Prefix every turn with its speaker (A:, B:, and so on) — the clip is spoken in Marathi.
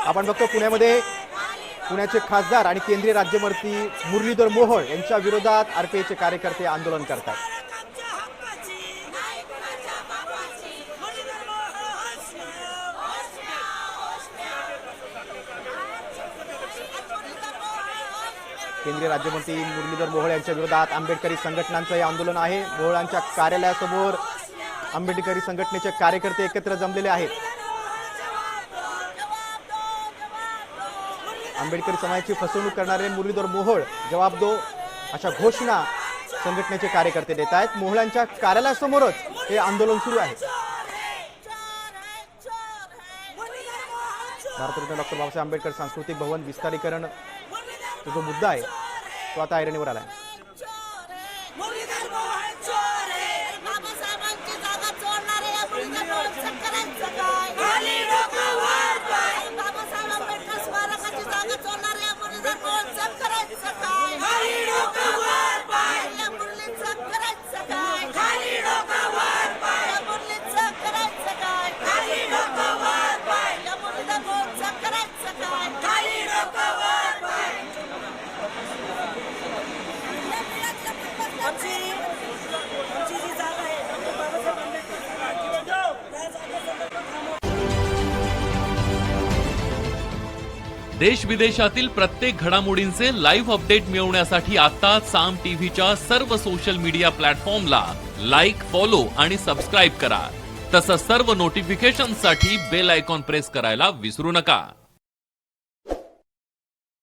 A: आपण बघतो पुण्यामध्ये पुण्याचे खासदार आणि केंद्रीय राज्यमंत्री मुरलीधर मोहोळ यांच्या विरोधात आरपीआयचे कार्यकर्ते आंदोलन करतात. केंद्रीय राज्यमंत्री मुरलीधर मोहोळ यांच्या विरोधात आंबेडकरी संघटनांचं हे आंदोलन आहे. मोहोळांच्या कार्यालयासमोर आंबेडकरी संघटनेचे कार्यकर्ते एकत्र जमलेले आहेत. आंबेडकरी समाजाची फसवणूक करणारे मुरलीधर मोहोळ जवाब दो अशा घोषणा संघटनेचे कार्यकर्ते देत आहेत. मोहोळांच्या कार्यालयासमोरच हे आंदोलन सुरू आहे. भारतरत्न डॉक्टर बाबासाहेब आंबेडकर सांस्कृतिक भवन विस्तारीकरण जो मुद्दा आहे तो आता ऐरणीवर आलाय.
B: देश विदेशातील प्रत्येक घडामोडींचे लाईव्ह अपडेट मिळवण्यासाठी आता साम टीव्हीच्या सर्व सोशल मीडिया प्लॅटफॉर्मला लाईक, फॉलो आणि सबस्क्राईब करा. तसंच सर्व नोटिफिकेशनसाठी बेल आयकॉन प्रेस करायला विसरू नका.